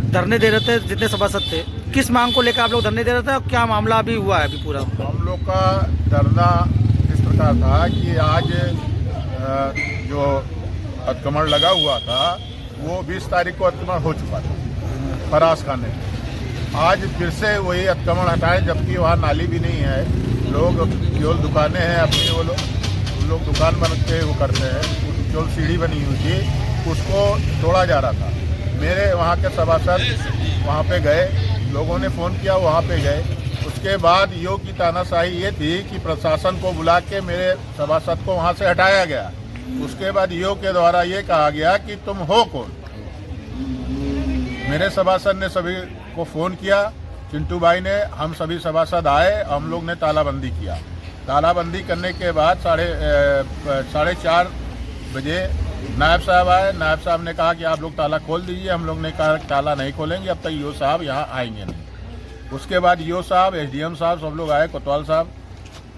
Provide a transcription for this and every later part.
धरने दे रहे थे जितने सभासद थे, किस मांग को लेकर आप लोग धरने दे रहे थे और क्या मामला अभी हुआ है अभी पूरा? हम लोग का धरना इस प्रकार था कि आज जो अतिक्रमण लगा हुआ था वो 20 तारीख को अतिक्रमण हो चुका था फरास खाने में। आज फिर से वही अतिक्रमण हटाए, जबकि वहाँ नाली भी नहीं है। लोग केवल दुकानें हैं अपनी, वो लोग दुकान बन के वो करते हैं। केवल सीढ़ी बनी हुई थी, उसको तोड़ा जा रहा था। मेरे वहाँ के सभासद वहाँ पे गए, लोगों ने फ़ोन किया, वहाँ पे गए। उसके बाद ईओ की तानाशाही ये थी कि प्रशासन को बुला के मेरे सभासद को वहाँ से हटाया गया। उसके बाद ईओ के द्वारा ये कहा गया कि तुम हो कौन। मेरे सभासद ने सभी को फ़ोन किया, चिंटू भाई ने, हम सभी सभासद आए, हम लोग ने तालाबंदी किया। तालाबंदी करने के बाद 4:30 बजे नायब साहब आए। नायब साहब ने कहा कि आप लोग ताला खोल दीजिए। हम लोग ने कहा ताला नहीं खोलेंगे अब तक ईओ साहब यहाँ आएंगे नहीं। उसके बाद ईओ साहब, एसडीएम साहब सब लोग आए, कोतवाल साहब।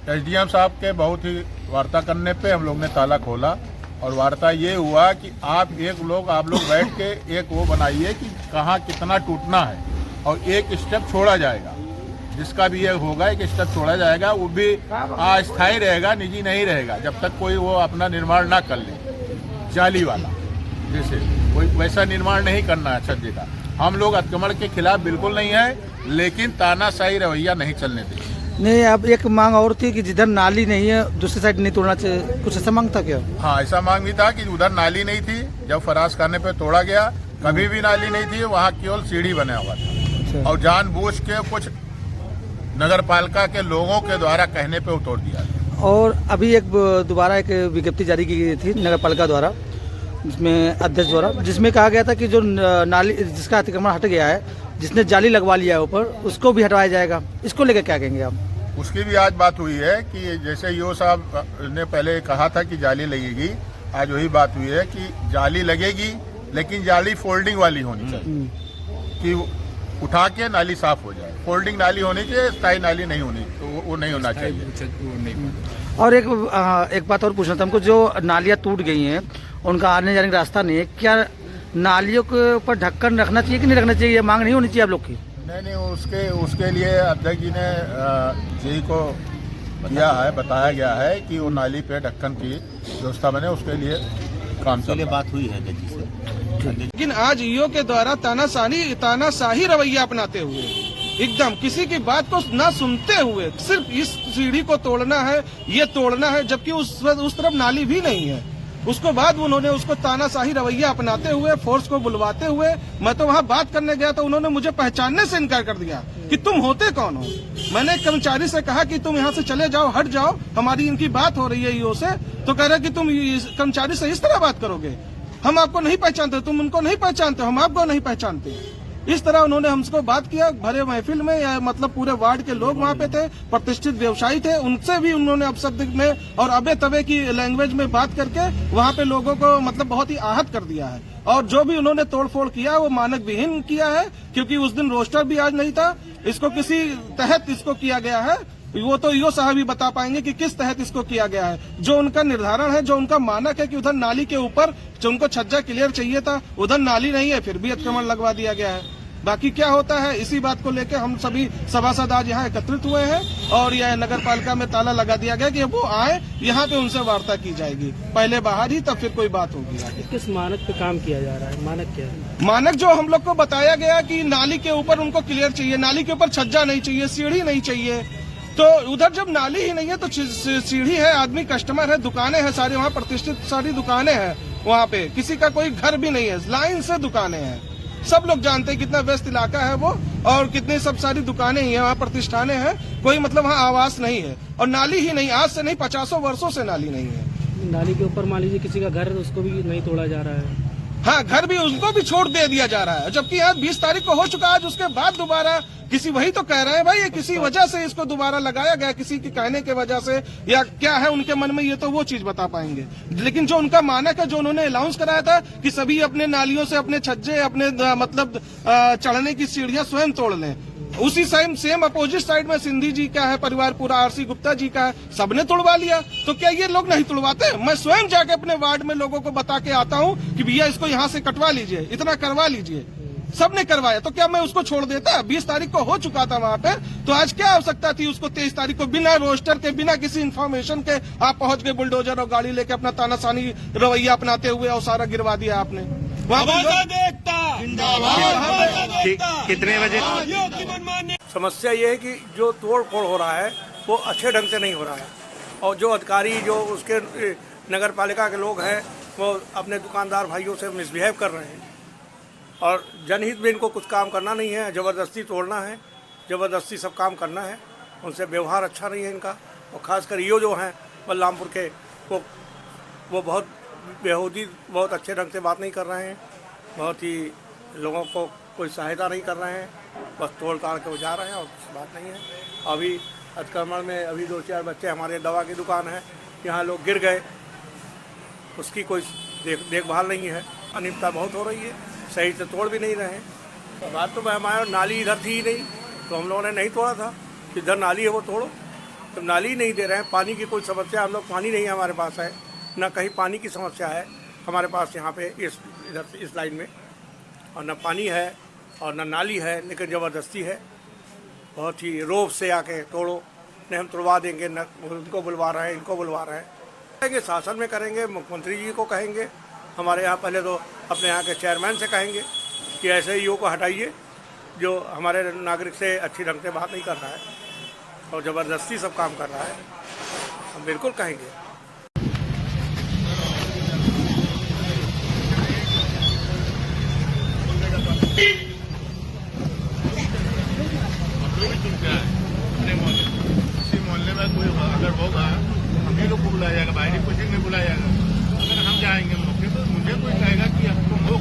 एसडीएम साहब के बहुत ही वार्ता करने पे हम लोग ने ताला खोला और वार्ता ये हुआ कि आप लोग बैठ के एक वो बनाइए कि कहाँ कितना टूटना है और एक स्टेप छोड़ा जाएगा। जिसका भी ये होगा एक स्टेप छोड़ा जाएगा, वो भी अस्थायी रहेगा, निजी नहीं रहेगा, जब तक कोई वो अपना निर्माण ना कर ले। जाली वाला जैसे कोई वैसा निर्माण नहीं करना है छज्जे का। हम लोग अतिक्रमण के खिलाफ बिल्कुल नहीं है, लेकिन तानाशाही रवैया नहीं चलने देंगे। नहीं, अब एक मांग और थी कि जिधर नाली नहीं है दूसरी साइड नहीं तोड़ना चाहिए, कुछ ऐसा मांग था क्या? हाँ, ऐसा मांग भी था कि उधर नाली नहीं थी, जब फरास खाने पे तोड़ा गया कभी भी नाली नहीं थी, वहाँ केवल सीढ़ी बना हुआ था। अच्छा। और जानबूझ के कुछ नगर पालिका के लोगों के द्वारा कहने पे तोड़ दिया। और अभी एक दोबारा एक विज्ञप्ति जारी की गई थी नगर पालिका द्वारा, जिसमें अध्यक्ष द्वारा, जिसमें कहा गया था कि जो नाली जिसका अतिक्रमण हट गया है, जिसने जाली लगवा लिया है ऊपर, उसको भी हटवाया जाएगा। इसको लेकर क्या कहेंगे आप? उसकी भी आज बात हुई है कि जैसे ईओ साहब ने पहले कहा था कि जाली लगेगी, आज वही बात हुई है कि जाली लगेगी, लेकिन जाली फोल्डिंग वाली होनी चाहिए कि उठा के नाली साफ हो जाए। फोल्डिंग नाली होनी चाहिए, स्थायी नाली नहीं होनी, तो वो नहीं होना चाहिए। और एक बात और पूछना था हमको, जो नालियाँ टूट गई हैं उनका आने जाने का रास्ता नहीं है, क्या नालियों के ऊपर ढक्कन रखना चाहिए कि नहीं रखना चाहिए? मांग नहीं होनी चाहिए आप लोग की? नहीं, उसके लिए अध्यक्ष जी ने जी को किया है, बताया गया है कि वो नाली पे ढक्कन की व्यवस्था बने, उसके लिए काम के लिए बात हुई है जी से। लेकिन आज ईओ के द्वारा तानाशाही रवैया अपनाते हुए, एकदम किसी की बात को ना सुनते हुए सिर्फ इस सीढ़ी को तोड़ना है, ये तोड़ना है, जबकि उस तरफ नाली भी नहीं है। उसके बाद उन्होंने उसको तानाशाही रवैया अपनाते हुए, फोर्स को बुलवाते हुए, मैं तो वहाँ बात करने गया तो उन्होंने मुझे पहचानने से इनकार कर दिया कि तुम होते कौन हो। मैंने कर्मचारी से कहा कि तुम यहाँ से चले जाओ, हट जाओ, हमारी इनकी बात हो रही है ईओ से। तो कह रहे कि तुम कर्मचारी से इस तरह बात करोगे, हम आपको नहीं पहचानते, तुम उनको नहीं पहचानते, हम आपको नहीं पहचानते। इस तरह उन्होंने हमसे बात किया भरे महफिल में, या मतलब पूरे वार्ड के लोग वहाँ पे थे, प्रतिष्ठित व्यवसायी थे, उनसे भी उन्होंने अपशब्द में और अबे तबे की लैंग्वेज में बात करके वहाँ पे लोगों को मतलब बहुत ही आहत कर दिया है। और जो भी उन्होंने तोड़फोड़ किया वो मानक विहीन किया है, क्योंकि उस दिन रोस्टर भी आज नहीं था। इसको किसी तहत इसको किया गया है, वो तो ईओ साहब ही बता पाएंगे कि किस तहत इसको किया गया है। जो उनका निर्धारण है, जो उनका मानक है कि उधर नाली के ऊपर जो उनको छज्जा क्लियर चाहिए था, उधर नाली नहीं है, फिर भी अतिक्रमण लगवा दिया गया है। बाकी क्या होता है, इसी बात को लेकर हम सभी सभासद आज यहाँ एकत्रित हुए हैं और यह नगर पालिका में ताला लगा दिया गया कि वो आए, यहाँ पे उनसे वार्ता की जाएगी, पहले बाहर ही तब फिर कोई बात होगी। किस मानक पे काम किया जा रहा है? मानक क्या है? मानक जो हम लोग को बताया गया कि नाली के ऊपर उनको क्लियर चाहिए, नाली के ऊपर छज्जा नहीं चाहिए, सीढ़ी नहीं चाहिए। तो उधर जब नाली ही नहीं है तो सीढ़ी है, आदमी कस्टमर है, दुकानें हैं सारी, वहाँ प्रतिष्ठित सारी दुकानें हैं, वहाँ पे किसी का कोई घर भी नहीं है, लाइन से दुकानें हैं। सब लोग जानते हैं कितना व्यस्त इलाका है वो, और कितनी सब सारी दुकानें ही हैं, वहाँ प्रतिष्ठानें हैं, कोई मतलब वहाँ आवास नहीं है। और नाली ही नहीं, आज से नहीं 50 वर्षों से नाली नहीं है। नाली के ऊपर मान लीजिए किसी का घर है, उसको भी नहीं तोड़ा जा रहा है। हाँ, घर भी उनको भी छोड़ दे दिया जा रहा है, जबकि आज 20 तारीख को हो चुका है। आज उसके बाद दोबारा किसी, वही तो कह रहे हैं भाई, ये किसी वजह से इसको दोबारा लगाया गया, किसी के कहने के वजह से, या क्या है उनके मन में, ये तो वो चीज बता पाएंगे। लेकिन जो उनका मानक है, जो उन्होंने अनाउंस कराया था कि सभी अपने नालियों से अपने छज्जे, अपने मतलब चढ़ने की सीढ़ियां स्वयं तोड़ लें, उसी सेम अपोजिट साइड में सिंधी जी का है परिवार पूरा, आरसी गुप्ता जी का है, सबने तुड़वा लिया। तो क्या ये लोग नहीं तुड़वाते? मैं स्वयं जाके अपने वार्ड में लोगों को बता के आता हूँ कि भैया इसको यहाँ से कटवा लीजिए, इतना करवा लीजिए। सबने करवाया, तो क्या मैं उसको छोड़ देता? 20 तारीख को हो चुका था वहाँ पे, तो आज क्या आवश्यकता थी उसको 23 तारीख को बिना रोस्टर के, बिना किसी इन्फॉर्मेशन के आप पहुंच गए बुलडोजर और गाड़ी लेके अपना तानाशाही रवैया अपनाते हुए और सारा गिरवा दिया आपने। कितने बजे? समस्या ये है कि जो तोड़ फोड़ हो रहा है वो अच्छे ढंग से नहीं हो रहा है, और जो अधिकारी जो उसके नगर पालिका के लोग हैं वो अपने दुकानदार भाइयों से मिसबिहेव कर रहे हैं, और जनहित में इनको कुछ काम करना नहीं है, ज़बरदस्ती तोड़ना है, ज़बरदस्ती सब काम करना है। उनसे व्यवहार अच्छा नहीं है इनका, और ख़ासकर ये जो हैं बलरामपुर के वो बहुत बेहूदी, बहुत अच्छे ढंग से बात नहीं कर रहे हैं, बहुत ही लोगों को कोई सहायता नहीं कर रहे हैं, बस तोड़ ताड़ के वो जा रहे हैं और कुछ बात नहीं है। अभी अतिक्रमण में अभी 2-4 बच्चे, हमारे दवा की दुकान है, यहाँ लोग गिर गए, उसकी कोई देखभाल नहीं है, अनियमितता बहुत हो रही है, सही से तोड़ भी नहीं रहे हैं। तो बात तो हमारे नाली इधर थी ही नहीं, तो हम लोगों ने नहीं तोड़ा था, इधर नाली है वो तोड़ो, तो नाली नहीं दे रहे हैं। पानी की कोई समस्या, हम लोग पानी नहीं है हमारे पास है, न कहीं पानी की समस्या है हमारे पास यहाँ पे इधर से इस लाइन में, और न पानी है और न नाली है, लेकिन ज़बरदस्ती है, बहुत ही रोब से आके तोड़ो, नहीं हम तोड़वा देंगे, न उनको बुलवा रहे हैं, इनको बुलवा रहे हैं। कहेंगे शासन में करेंगे, मुख्यमंत्री जी को कहेंगे, हमारे यहाँ पहले तो अपने यहाँ के चेयरमैन से कहेंगे कि ऐसे ईओ को हटाइए जो हमारे नागरिक से अच्छी ढंग से बात नहीं कर रहा है और ज़बरदस्ती सब काम कर रहा है, हम बिल्कुल कहेंगे। इसी मोहल्ले में कोई अगर होगा हम ही लोग को बुलाया जाएगा, बाहरी कोचिंग में बुलाया जाएगा। अगर हम जाएंगे मौके पर मुझे कोई कहेगा कि अब तुम हो।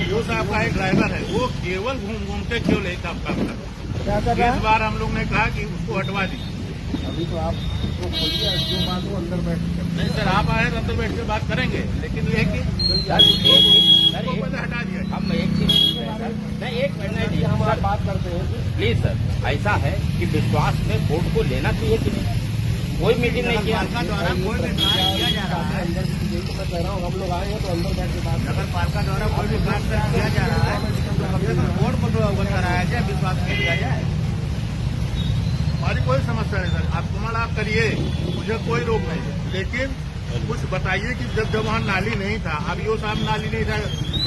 जो साहब का एक ड्राइवर है वो केवल घूम के क्यों लेता काम करता। इस बार हम लोग ने कहा कि उसको हटवा दी। अभी तो आप जो बात हो अंदर बैठ नहीं सर, आप आए अंदर बैठ के बात करेंगे, लेकिन ये कि हटा दिया। हम एक मिनट हम बात करते हैं प्लीज सर। ऐसा है कि विश्वास में वोट को लेना चाहिए कि नहीं, कोई मीटिंग नहीं किया द्वारा कोई भी किया जा रहा है। मैं कह रहा हूँ हम लोग आए हैं तो अंदर बैठ के बात, नगर पालिका द्वारा कोई भी काम किया जा रहा है तो कम से कम वोट को तो अवगत कराया जाए, विश्वास में लिया जाए। हमारी कोई समस्या नहीं सर, आप तुम्हारा आप करिए, मुझे कोई रोक नहीं, लेकिन कुछ बताइए कि जब वहाँ नाली नहीं था, अब यो साहब नाली नहीं था,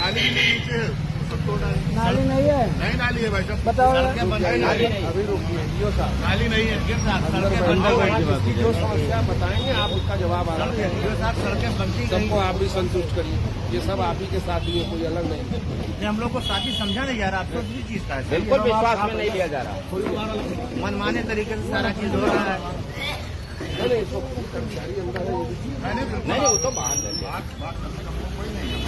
नाली के नीचे नाली नहीं है, नहीं नाली है भाई साहब, बताओ अभी रोकिए, नाली नहीं है, जो समस्या बताएंगे आप उसका जवाब आ रहा है। सड़कें बनती सबको आप भी संतुष्ट करिए, ये सब आप ही के साथ ही है, कोई अलग नहीं। हम लोग को साथी समझा नहीं जा रहा, आप दूसरी चीज का है, बिल्कुल विश्वास में नहीं लिया जा रहा, मनमाने तरीके से सारा चीज हो रहा है। नहीं वो तो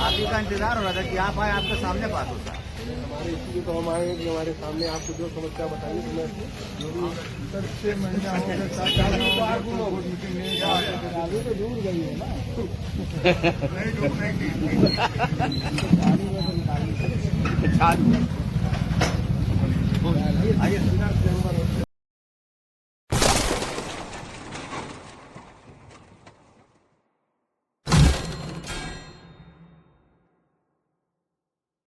आप ही का इंतजार हो रहा था कि आप आए, आपके सामने बात होता है। हमारे इसलिए तो हम आए हैं कि हमारे सामने आपको जो समस्या बताइए तो मैं 6 महीना हो गया दूर गई है ना।